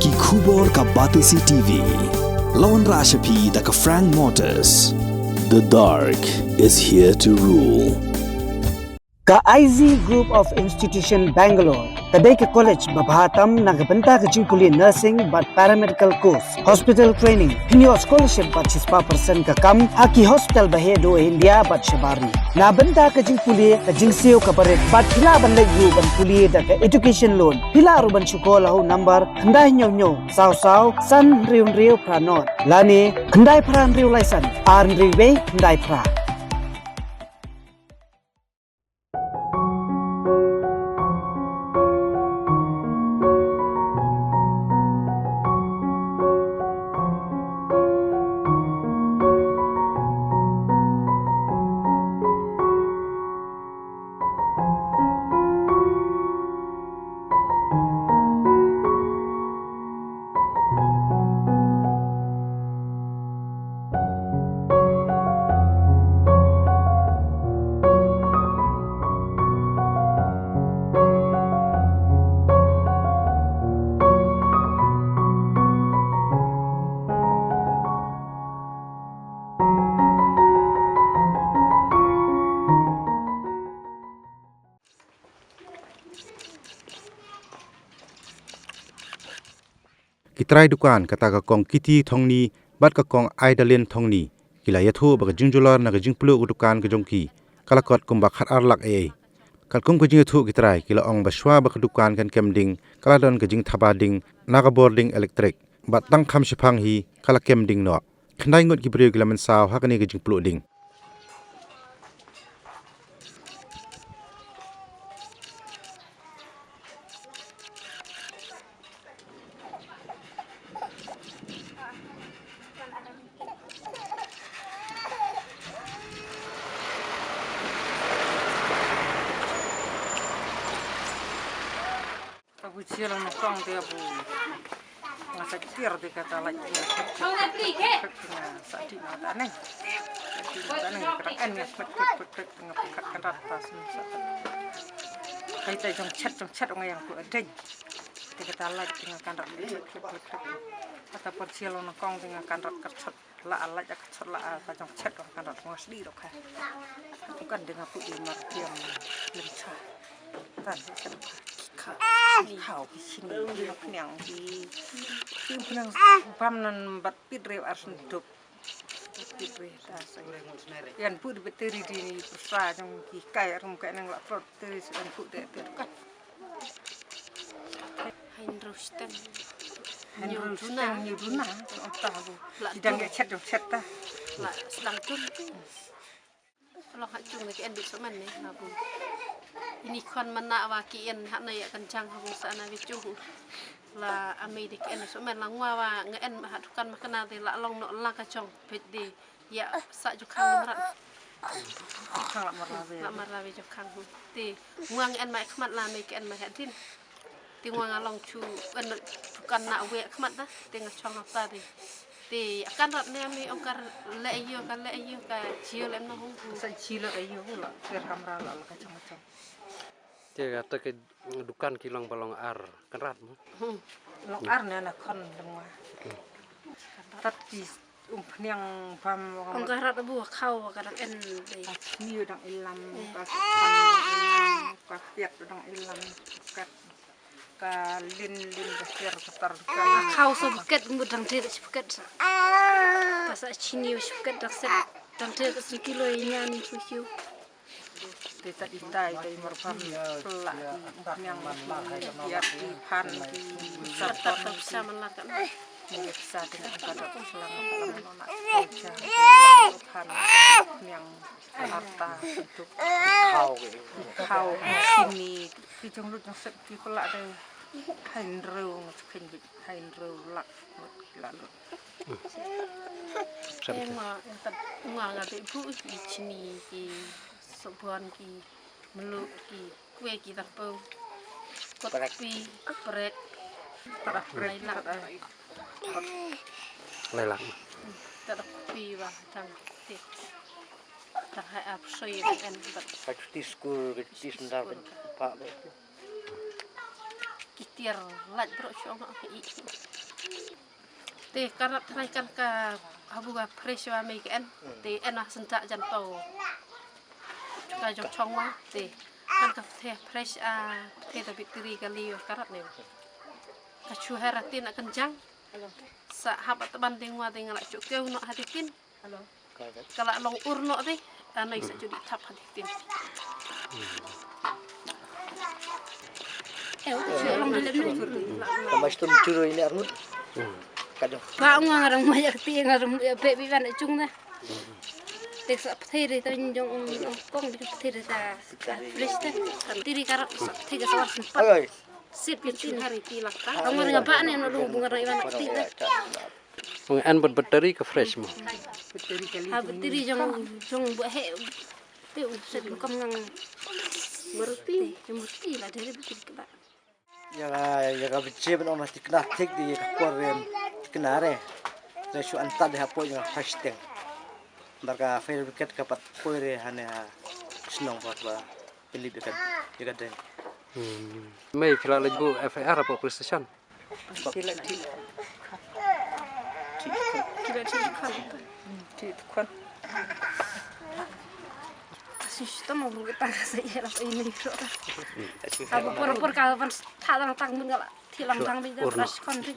Ki Khubor ka Batisi TV. Lawan Rashapi da ka Frank Motors. The dark is here to rule. Ka IZ Group of Institution Bangalore, kadai ke college babahatam nagabenta ke jingkuli nursing but paramedical course, hospital training, pinyo scholarship but 6% ka kam, haki hospital bahedo India but shabari. Na benta ke jingkuli ke jingsio ka baret but pila ban legu ban kuli da ke education loan, pila ru ban sekolah ho number, kendai nyo saw san riu pranot. Lani kendai pran riu laisan, ar riu be kendai pra. Kitrai dukan kata ka kong kiti thong ni bat ka kong aidalin thong ni kila yathu ba jing jular na jing plu dukan ka jongki kala kot kum ba khat arlak e kal kum ka jing yathu kitrai kila ong ba shwa ba dukan kan kemding kala don ka jing thabading naga boarding electric bat tang kham shphang hi kala kemding no khnai ngot ki bre kila man saw hakani ka jing plu ding Aku jalan nongkrong dia bu, nggak sakir dia kata lagi. Saat di mata nih, kerang ya, pek tengah pekat keratas nih. Kita jong chat orang yang ku ada. Dia kata lagi tengah kanrat ataupun jalan nongkrong tengah kanrat kercot lah alat ya kercot lah jong chat orang kanrat mau sedih dok kan. Bukan dengan putih martiam lincah. Tadi Hau sini penyang di penyang pamnan bat pidre arsen dok pidre dasar yang put beteri di persra yang kai rum kai nang lakrot teri yang put de kan Rustem nyuduna entah bu sidang chat ta la sedang tun kalau hak cung ke endit semen ni abu ini kon mana wakian hak na ya kencang habu sana bicu la amerik en semen la ngwa wa ngeen hak tukan makna te la long no la ka chong pedi ya sa ju khang marat la marawe ju khang te nguang en mai khmat la mai en mai hatin ti nguang along chu en tukan na we khmat na te ngachong apa ti akan rat ne mi ongkar le yo ka chiol em no hung sa chilo ayo la fer kamera la ka chong Dia kata ke dukan kilang balong ar kerat mu. Long ar ne na kon dengwa. Tapi penyang pam ongkar rat bu khau ka en ni dang ilam ka piak dang ilam ka lin besar setar khau so buket mudang te buket pasa chini buket dak set dang te kilo nyani fusiu Desa Indai dari Merpam pelak yang biar di pan di tetap bisa melakukan bisa dengan pada selama nak pan yang harta untuk kau sini di jenglut yang sepi pelak deh Hainreu lak lalu emang ngati bu di sini di sebuan ki meluk ki kue ki tapo kopi prek Lelang. tak kopi bah tang ti tak hai ap soi en bat Di school, di sendal pak. tiar laj bro syong i te karat rai kan ka habu ga fresh wa me kan te enah sentak jan pau ka jong chong wa te kan ka the fresh te ta bakteri kali karat ne ka chu haratin nak kencang sa habat banding wa tinggal cuk keu no hatitin kalau long urno te anai sa judi tap hatitin long dalam Tambah itu curu ini armut. Kadang. Kau ngarang banyak tiang ngarang baby van cung dah. Tek sa ptheri ta njong kong di ptheri ta fresh ta. Tiri karap tiga sawar sempat. Oi. Sip pitin hari tilak ta kau ngarang apa ni no lu bunga iwan ti ta. An batteri ke fresh mo. Ha tiri jong buat he. Tu set kam ngang merti lah dari bikin kebak. Yang biji benar mesti kena tik di korem kena re. Resu antar deh apa yang fasting. Mereka fabrikat kapat poire hanya senang buat beli dekat deh. Mai kila lagi bu FIR apa PlayStation? Kila kan. Sistem mau kita kasih lah ini so. Abu pur kalau talang tang bunga tilang tang bisa fresh konti.